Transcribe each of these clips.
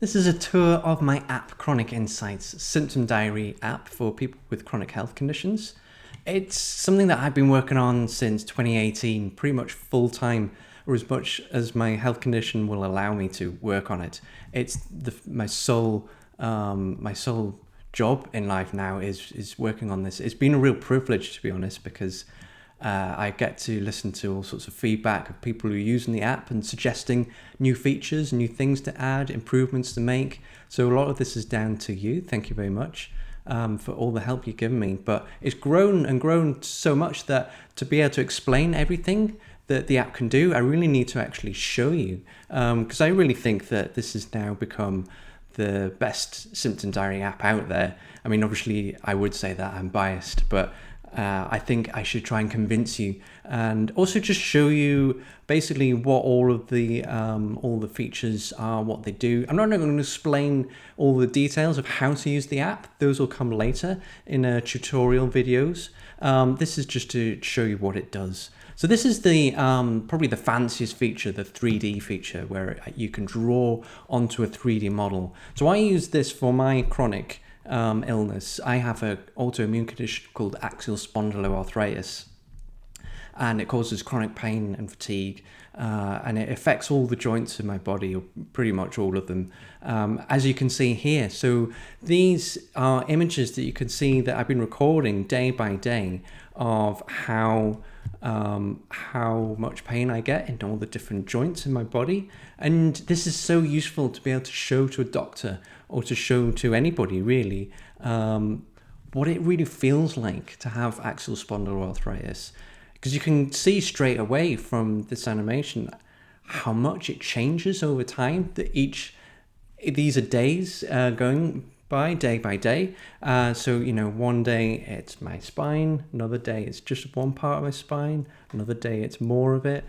This is a tour of my app, Chronic Insights, symptom diary app for people with chronic health conditions. It's something that I've been working on since 2018, pretty much full time, or as much as my health condition will allow me to work on it. It's my sole job in life now is working on this. It's been a real privilege, to be honest, because I get to listen to all sorts of feedback of people who are using the app and suggesting new features, new things to add, improvements to make. So a lot of this is down to you. Thank you very much for all the help you've given me. But it's grown and grown so much that to be able to explain everything that the app can do, I really need to actually show you. Because I really think that this has now become the best symptom diary app out there. I mean, obviously, I would say that I'm biased, but I think I should try and convince you, and also just show you basically what all the features are, what they do. I'm not going to explain all the details of how to use the app. Those will come later in tutorial videos. This is just to show you what it does. So this is the probably the fanciest feature, the 3D feature, where you can draw onto a 3D model. So I use this for my chronic illness. I have an autoimmune condition called axial spondyloarthritis, and it causes chronic pain and fatigue, and it affects all the joints in my body, or pretty much all of them, as you can see here. So these are images that you can see that I've been recording day by day of how much pain I get in all the different joints in my body. And this is so useful to be able to show to a doctor or to show to anybody really what it really feels like to have axial spondyloarthritis, because you can see straight away from this animation how much it changes over time. That these are days going by day by day. So, you know, one day it's my spine, another day it's just one part of my spine, another day it's more of it,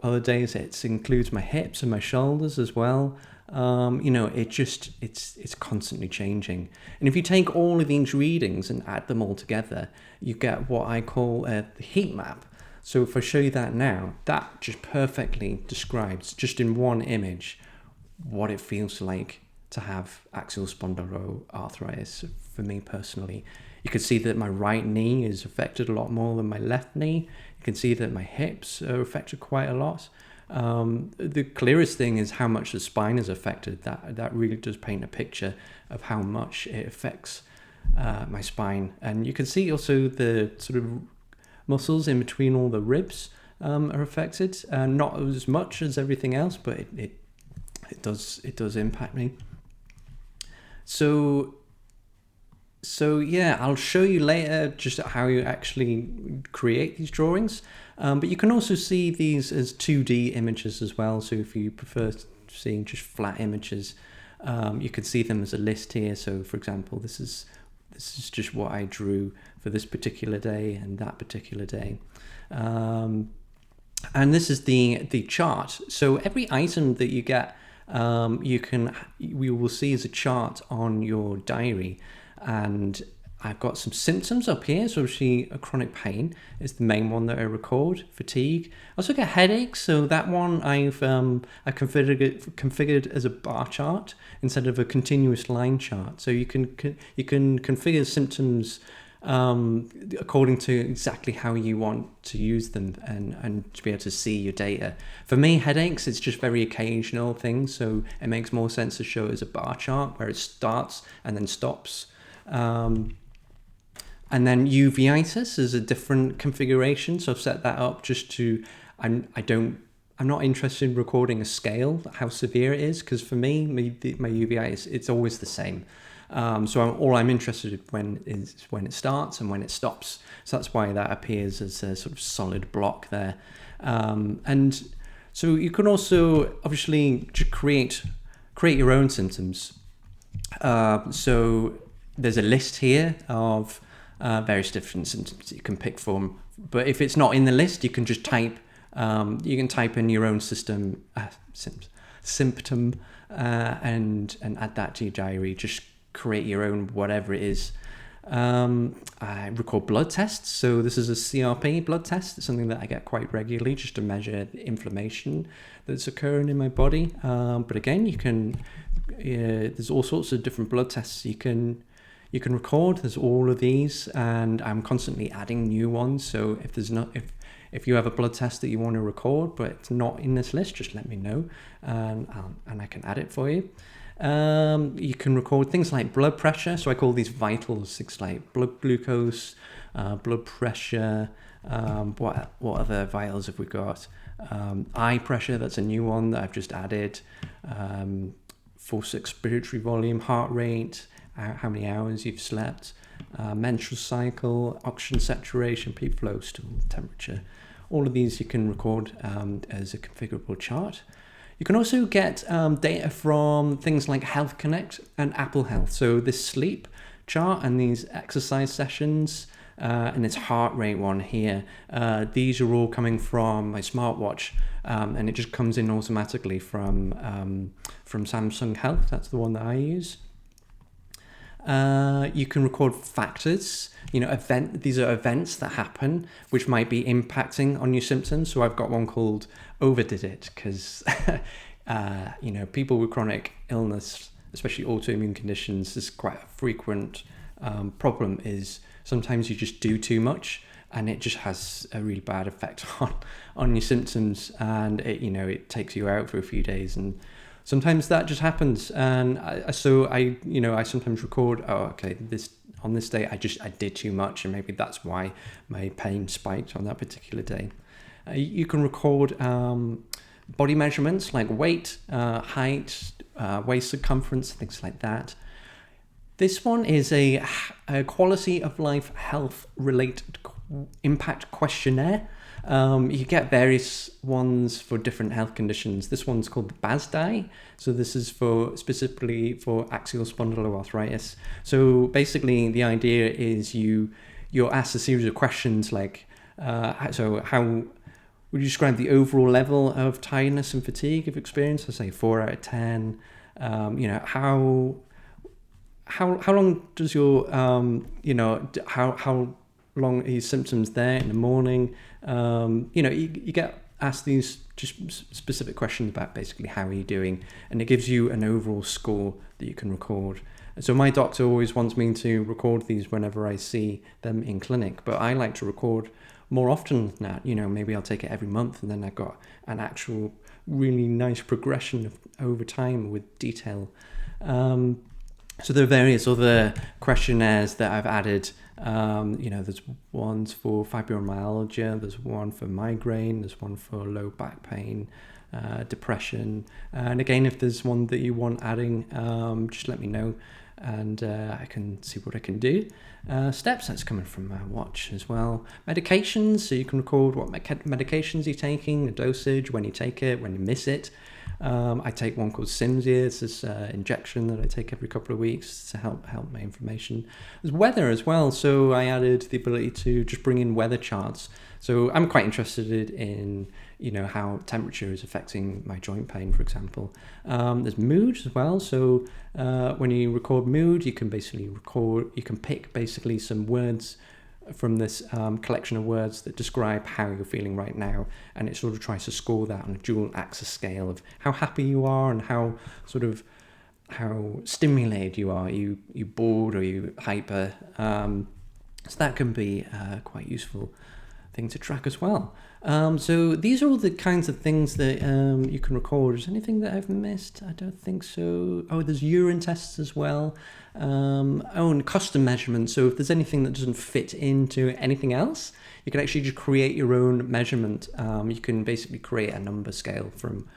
other days it includes my hips and my shoulders as well. You know, it's constantly changing. And if you take all of these readings and add them all together, you get what I call the heat map. So if I show you that now, that just perfectly describes, just in one image, what it feels like to have axial spondyloarthritis for me personally. You can see that my right knee is affected a lot more than my left knee. You can see that my hips are affected quite a lot. The clearest thing is how much the spine is affected. That really does paint a picture of how much it affects my spine. And you can see also the sort of muscles in between all the ribs are affected. Not as much as everything else, but it does impact me. So yeah, I'll show you later just how you actually create these drawings. But you can also see these as 2D images as well. So if you prefer seeing just flat images, you can see them as a list here. So for example, this is just what I drew for this particular day and that particular day. And this is the chart. So every item that you get, we will see as a chart on your diary. And I've got some symptoms up here. So obviously a chronic pain is the main one that I record. Fatigue. I also get headaches. So that one I configured as a bar chart instead of a continuous line chart. So you can configure symptoms according to exactly how you want to use them and to be able to see your data. For me, headaches, it's just very occasional things, so it makes more sense to show it as a bar chart where it starts and then stops. And then uveitis is a different configuration, so I've set that up just to, I'm not interested in recording a scale, how severe it is, because for me, my uveitis, it's always the same. So all I'm interested in is when it starts and when it stops. So that's why that appears as a sort of solid block there. And so you can also obviously just create your own symptoms. So there's a list here of various different symptoms that you can pick from. But if it's not in the list, you can just type in your own symptom and add that to your diary. Just create your own whatever it is. I record blood tests. So this is a CRP blood test. It's something that I get quite regularly just to measure the inflammation that's occurring in my body. But again, you can there's all sorts of different blood tests you can record. There's all of these, and I'm constantly adding new ones. So if you have a blood test that you want to record but it's not in this list, just let me know, and I can add it for you. You can record things like blood pressure. So I call these vitals, things like blood glucose, blood pressure. What other vitals have we got? Eye pressure, that's a new one that I've just added. Forced expiratory volume, heart rate, how many hours you've slept, menstrual cycle, oxygen saturation, peak flow, stool temperature. All of these you can record as a configurable chart. You can also get data from things like Health Connect and Apple Health. So this sleep chart and these exercise sessions and this heart rate one here, these are all coming from my smartwatch, and it just comes in automatically from Samsung Health. That's the one that I use. You can record factors, these are events that happen which might be impacting on your symptoms. So I've got one called Overdid It, because people with chronic illness, especially autoimmune conditions, is quite a frequent problem. Is sometimes you just do too much and it just has a really bad effect on your symptoms, and it takes you out for a few days, and sometimes that just happens. And I sometimes record, on this day I did too much, and maybe that's why my pain spiked on that particular day. You can record body measurements like weight, height, waist circumference, things like that. This one is a quality of life health related impact questionnaire. You get various ones for different health conditions. This one's called the BASDAI. So this is specifically for axial spondyloarthritis. So basically the idea is you're asked a series of questions like, how would you describe the overall level of tiredness and fatigue you've experienced? I say 4 out of 10. How long does your how long are your symptoms there in the morning? You get asked these just specific questions about basically how are you doing, and it gives you an overall score that you can record. So my doctor always wants me to record these whenever I see them in clinic, but I like to record more often than that. Maybe I'll take it every month, and then I've got an actual really nice progression over time with detail. So there are various other questionnaires that I've added. There's ones for fibromyalgia, there's one for migraine, there's one for low back pain, depression. And again, if there's one that you want adding, just let me know, and I can see what I can do. Steps, that's coming from my watch as well. Medications, so you can record what medications you're taking, the dosage, when you take it, when you miss it. I take one called Cimzia. It's this injection that I take every couple of weeks to help my inflammation. There's weather as well, so I added the ability to just bring in weather charts. So I'm quite interested in how temperature is affecting my joint pain, for example. There's mood as well. So when you record mood, you can pick basically some words from this collection of words that describe how you're feeling right now, and it sort of tries to score that on a dual axis scale of how happy you are and how stimulated you are. Are you bored, or are you hyper? So that can be quite useful thing to track as well. So these are all the kinds of things that you can record. Is there anything that I've missed? I don't think so. Oh, there's urine tests as well. And custom measurements. So if there's anything that doesn't fit into anything else, you can actually just create your own measurement. You can basically create a number scale from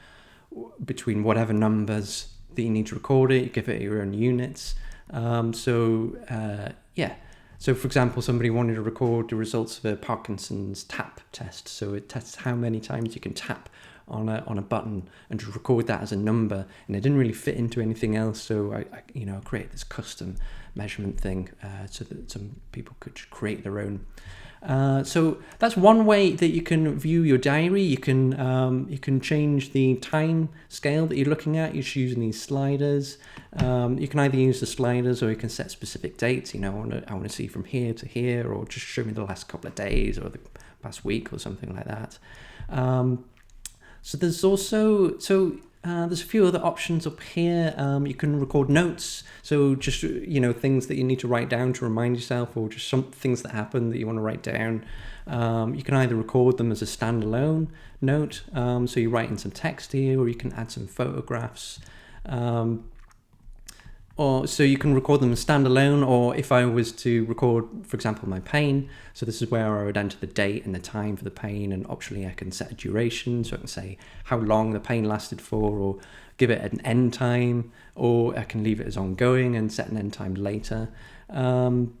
between whatever numbers that you need to record it. You give it your own units. So, for example, somebody wanted to record the results of a Parkinson's tap test. So it tests how many times you can tap on a button, and to record that as a number. And it didn't really fit into anything else. So I created this custom measurement thing so that some people could create their own. So that's one way that you can view your diary. You can change the time scale that you're looking at. You're just using these sliders. You can either use the sliders, or you can set specific dates. I want to see from here to here, or just show me the last couple of days or the past week or something like that. So there's also there's a few other options up here. You can record notes, so just things that you need to write down to remind yourself, or just some things that happen that you want to write down. You can either record them as a standalone note, so you write in some text here, or you can add some photographs. Or so you can record them standalone, or if I was to record, for example, my pain, so this is where I would enter the date and the time for the pain, and optionally I can set a duration, so I can say how long the pain lasted for, or give it an end time, or I can leave it as ongoing and set an end time later. And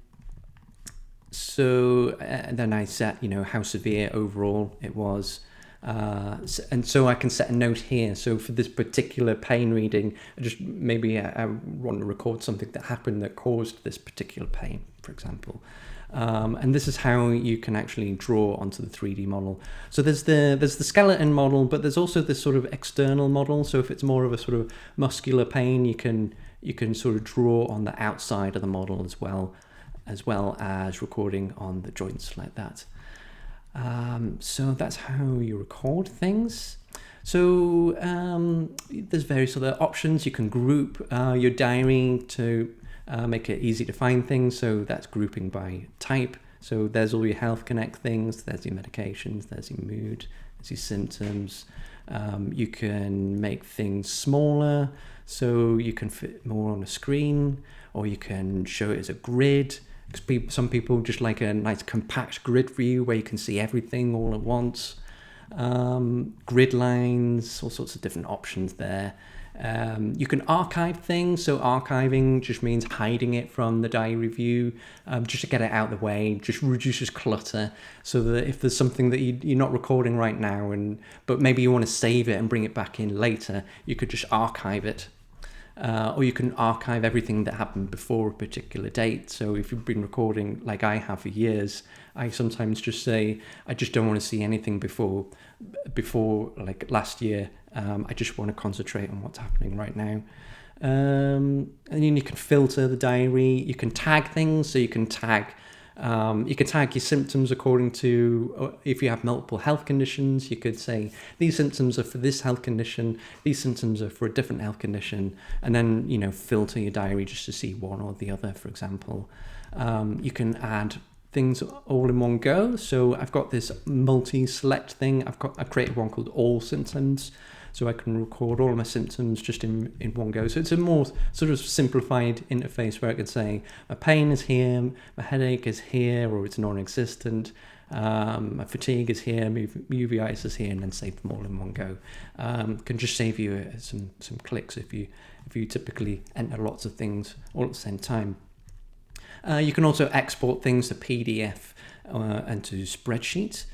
then I set, how severe overall it was. And so I can set a note here. So for this particular pain reading, I want to record something that happened that caused this particular pain, for example. And this is how you can actually draw onto the 3D model. So there's the skeleton model, but there's also this sort of external model. So if it's more of a sort of muscular pain, you can sort of draw on the outside of the model as well as recording on the joints like that. So that's how you record things. So there's various other options. You can group your diary to make it easy to find things. So that's grouping by type. So there's all your Health Connect things. There's your medications. There's your mood. There's your symptoms. You can make things smaller, so you can fit more on a screen, or you can show it as a grid. Some people just like a nice compact grid view where you can see everything all at once. Grid lines, all sorts of different options there. You can archive things. So archiving just means hiding it from the diary view, just to get it out of the way, just reduces clutter, so that if there's something that you're not recording right now, but maybe you want to save it and bring it back in later, you could just archive it. Or you can archive everything that happened before a particular date. So if you've been recording like I have for years, I sometimes just say, I just don't want to see anything before like last year. I just want to concentrate on what's happening right now. And then you can filter the diary. You can tag things. So you can tag your symptoms according to, if you have multiple health conditions, you could say these symptoms are for this health condition, these symptoms are for a different health condition, and then filter your diary just to see one or the other, for example. You can add things all in one go. So I've got this multi-select thing. I've created one called All Symptoms. So I can record all of my symptoms just in one go. So it's a more sort of simplified interface where I can say my pain is here, my headache is here, or it's non-existent, my fatigue is here, uveitis is here, and then save them all in one go. Can just save you some clicks if you typically enter lots of things all at the same time. You can also export things to PDF and to spreadsheets.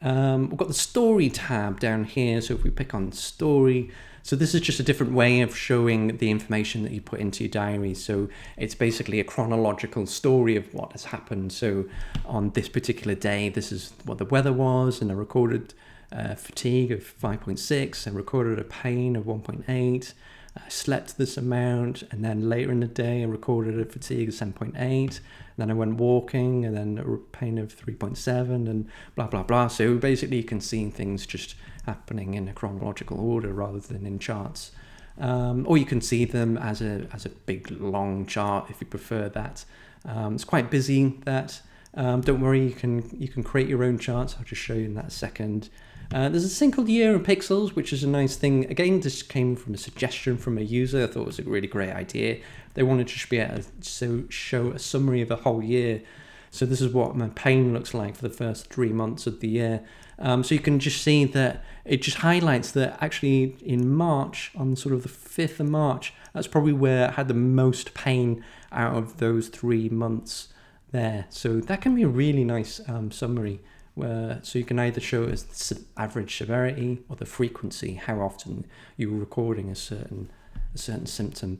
We've got the story tab down here. So if we pick on story, so this is just a different way of showing the information that you put into your diary. So it's basically a chronological story of what has happened. So on this particular day, this is what the weather was, and I recorded fatigue of 5.6, I recorded a pain of 1.8, I slept this amount, and then later in the day I recorded a fatigue of 7.8, then I went walking, and then a pain of 3.7, and blah blah blah. So basically you can see things just happening in a chronological order rather than in charts, or you can see them as a big long chart if you prefer that. It's quite busy, that. Don't worry, you can create your own charts. I'll just show you in that second. There's a thing called year in pixels, which is a nice thing. Again, this came from a suggestion from a user. I thought it was a really great idea. They wanted to just be able to show a summary of a whole year. So this is what my pain looks like for the first 3 months of the year. So you can just see that it just highlights that actually in March, on sort of the 5th of March, that's probably where I had the most pain out of those 3 months there. So that can be a really nice summary. So you can either show it as the average severity or the frequency, how often you're recording a certain symptom.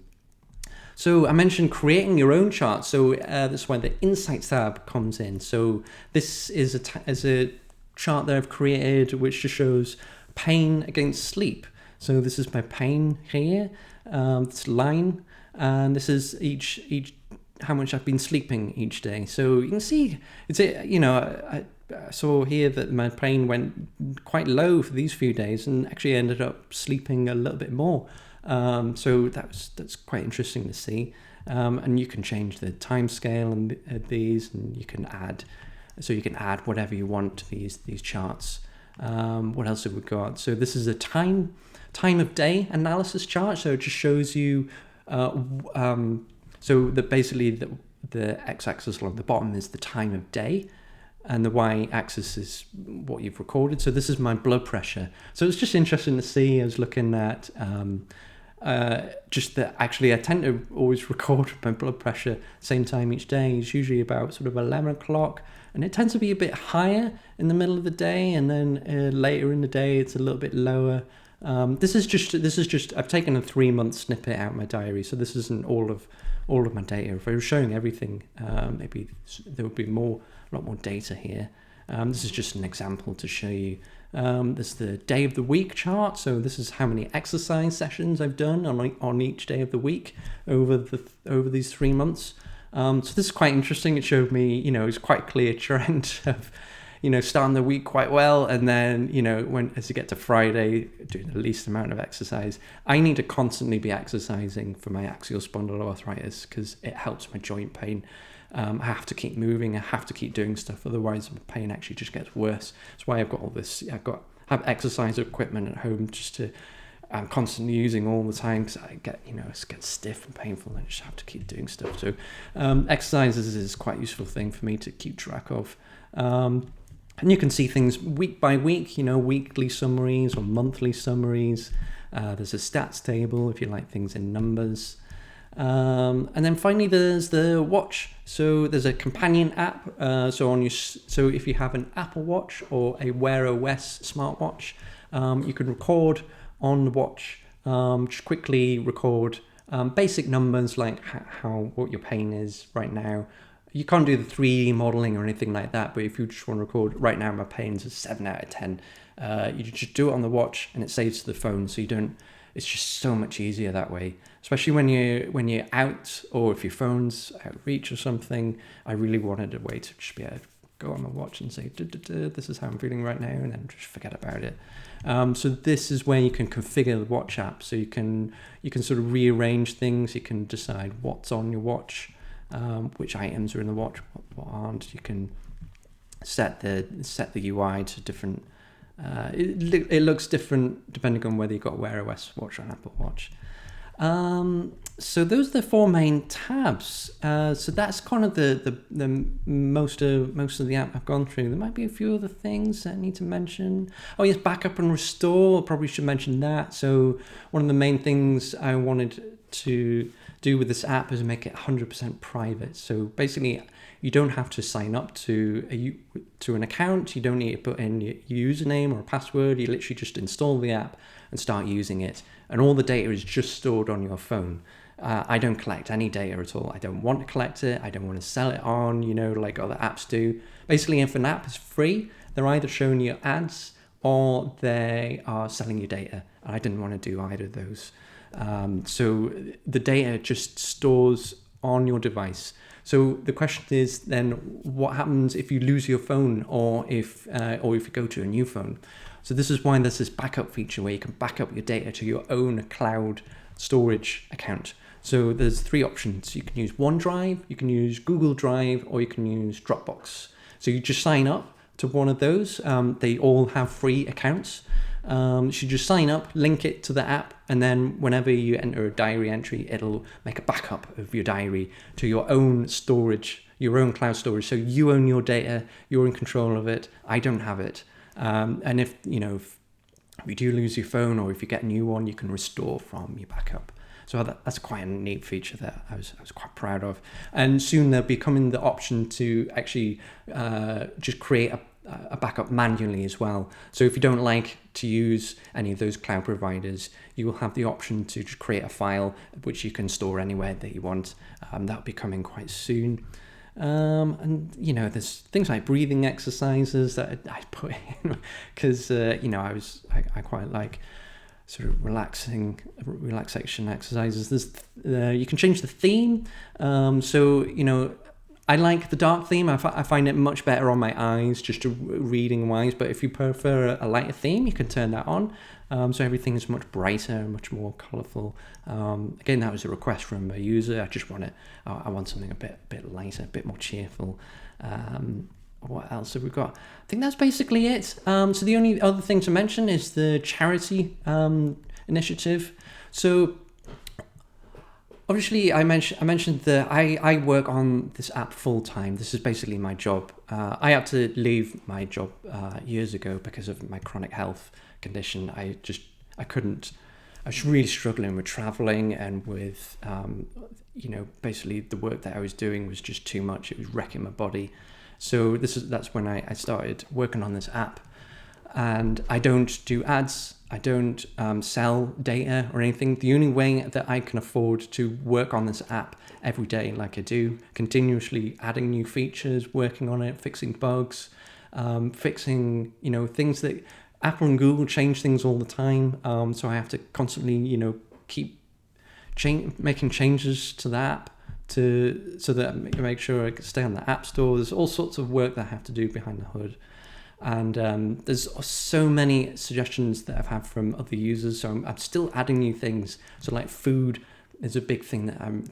So I mentioned creating your own chart. So that's why the Insights tab comes in. So this is a chart that I've created which just shows pain against sleep. So this is my pain here, this line, and this is each how much I've been sleeping each day. So you can see it's saw here that my pain went quite low for these few days, and actually ended up sleeping a little bit more. So that's quite interesting to see. And you can change the time scale and these, and you can add whatever you want to these charts. What else have we got? So this is a time of day analysis chart. So it just shows you. So that basically the x-axis along the bottom is the time of day, and the y-axis is what you've recorded. So this is my blood pressure. So it's just interesting to see. I was looking at just that actually I tend to always record my blood pressure same time each day. It's usually about sort of 11 o'clock, and it tends to be a bit higher in the middle of the day, and then later in the day it's a little bit lower. This is just I've taken a 3-month snippet out of my diary, so this isn't all of my data. If I was showing everything, maybe there would be a lot more data here. This is just an example to show you. This is the day of the week chart. So this is how many exercise sessions I've done on each day of the week over these 3 months. So this is quite interesting. It showed me, it's quite clear trend of, starting the week quite well, and then, as you get to Friday, doing the least amount of exercise. I need to constantly be exercising for my axial spondyloarthritis because it helps my joint pain. I have to keep moving. I have to keep doing stuff. Otherwise, my pain actually just gets worse. That's why I've got all this. I have exercise equipment at home I'm constantly using all the time because I get, it gets stiff and painful, and I just have to keep doing stuff. So, exercises is quite a useful thing for me to keep track of. And you can see things week by week, weekly summaries or monthly summaries. There's a stats table if you like things in numbers. And then finally, there's the watch. So there's a companion app. So if you have an Apple Watch or a Wear OS smartwatch, you can record on the watch. Just quickly record basic numbers like what your pain is right now. You can't do the 3D modeling or anything like that, but if you just want to record, right now my pain's a 7 out of 10, you just do it on the watch and it saves to the phone, so it's just so much easier that way, especially when you're out, or if your phone's out of reach or something. I really wanted a way to just be able to go on the watch and say, this is how I'm feeling right now, and then just forget about it. So this is where you can configure the watch app, so you can sort of rearrange things. You can decide what's on your watch, which items are in the watch, what aren't. You can set the UI to different. It looks different depending on whether you've got a Wear OS watch or an Apple Watch. So those are the 4 main tabs. So that's kind of the most of the app I've gone through. There might be a few other things that I need to mention. Oh yes, backup and restore. Probably should mention that. So one of the main things I wanted to do with this app is make it 100% private. So basically, you don't have to sign up to an account. You don't need to put in your username or a password. You literally just install the app and start using it. And all the data is just stored on your phone. I don't collect any data at all. I don't want to collect it. I don't want to sell it on, like other apps do. Basically, if an app is free, they're either showing you ads or they are selling you data. I didn't want to do either of those. So the data just stores on your device. So the question is then, what happens if you lose your phone, or if you go to a new phone? So this is why there's this backup feature where you can back up your data to your own cloud storage account. So there's 3 options. You can use OneDrive, you can use Google Drive, or you can use Dropbox. So you just sign up to one of those. They all have free accounts. You should just sign up, link it to the app, and then whenever you enter a diary entry, it'll make a backup of your diary to your own storage, your own cloud storage. So you own your data, you're in control of it. I don't have it. And if you do lose your phone, or if you get a new one, you can restore from your backup. So that's quite a neat feature that I was quite proud of. And soon there'll be coming the option to actually just create a backup manually as well. So if you don't like to use any of those cloud providers, you will have the option to just create a file which you can store anywhere that you want. That'll be coming quite soon. And there's things like breathing exercises that I put in because I quite like sort of relaxation exercises. You can change the theme. So I like the dark theme. I find it much better on my eyes, just to reading wise. But if you prefer a lighter theme, you can turn that on. So everything is much brighter and much more colourful. Again, that was a request from a user. I want something a bit lighter, a bit more cheerful. What else have we got? I think that's basically it. So the only other thing to mention is the charity initiative. So obviously, I mentioned that I work on this app full time. This is basically my job. I had to leave my job years ago because of my chronic health condition. I was really struggling with traveling and with, basically the work that I was doing was just too much. It was wrecking my body. So that's when I started working on this app. And I don't do ads. I don't sell data or anything. The only way that I can afford to work on this app every day, like I do, continuously adding new features, working on it, fixing bugs, fixing, things that Apple and Google change things all the time. So I have to constantly, keep making changes to the app so that I make sure I can stay on the App Store. There's all sorts of work that I have to do behind the hood. And there's so many suggestions that I've had from other users, so I'm still adding new things. So like food is a big thing that I'm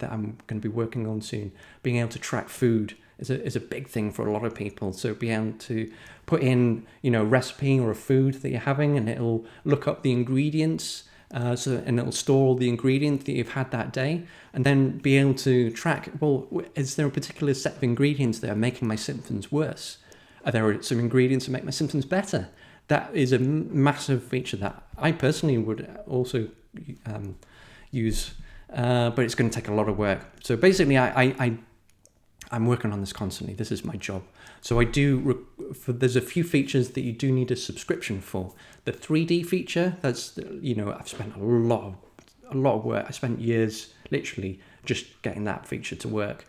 going to be working on soon. Being able to track food is a big thing for a lot of people. So being able to put in a recipe or a food that you're having, and it'll look up the ingredients, and it'll store all the ingredients that you've had that day, and then be able to track. Well, is there a particular set of ingredients that are making my symptoms worse? Are there some ingredients that make my symptoms better? That is a massive feature that I personally would also use, but it's going to take a lot of work. So basically, I'm working on this constantly. This is my job. So there's a few features that you do need a subscription for. The 3D feature, that's I've spent a lot of work. I spent years literally just getting that feature to work.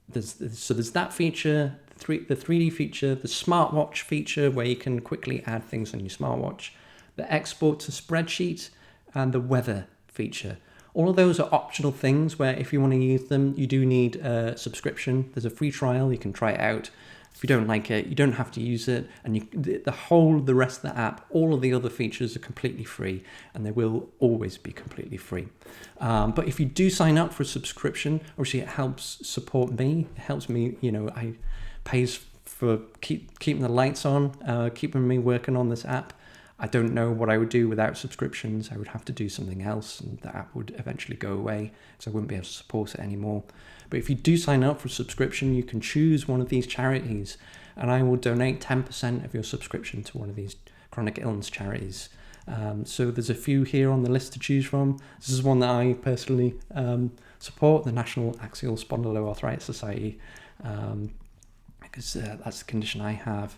There's that feature. The 3D feature, the smartwatch feature where you can quickly add things on your smartwatch, the export to spreadsheet, and the weather feature. All of those are optional things where if you want to use them, you do need a subscription. There's a free trial, you can try it out. If you don't like it, you don't have to use it. And the rest of the app, all of the other features are completely free, and they will always be completely free. But if you do sign up for a subscription, obviously it helps support me. It helps me, I pays for keeping the lights on, keeping me working on this app. I don't know what I would do without subscriptions. I would have to do something else, and the app would eventually go away, so I wouldn't be able to support it anymore. But if you do sign up for a subscription, you can choose one of these charities, and I will donate 10% of your subscription to one of these chronic illness charities. So there's a few here on the list to choose from. This is one that I personally support, the National Axial Spondyloarthritis Society, because that's the condition I have.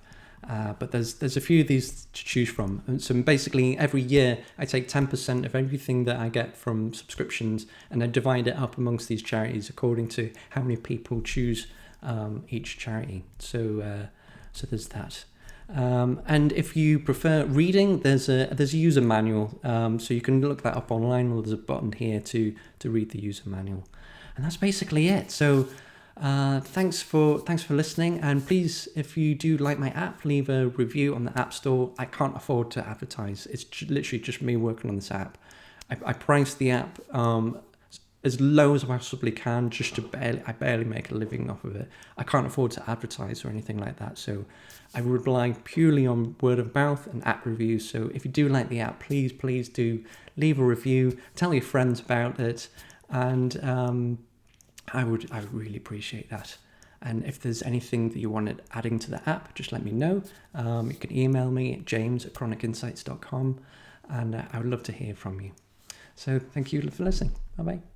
But there's a few of these to choose from. And so basically every year I take 10% of everything that I get from subscriptions, and I divide it up amongst these charities according to how many people choose each charity. So there's that. And if you prefer reading, there's a user manual. So you can look that up online, or there's a button here to read the user manual. And that's basically it. So thanks for listening, and please, if you do like my app, leave a review on the App Store. I can't afford to advertise. It's literally just me working on this app. I price the app as low as I possibly can, just to barely make a living off of it. I can't afford to advertise or anything like that, so I rely purely on word of mouth and app reviews. So if you do like the app, please do leave a review, tell your friends about it, and I would really appreciate that. And if there's anything that you wanted adding to the app, just let me know. You can email me at james@chronicinsights.com, and I would love to hear from you. So thank you for listening. Bye-bye.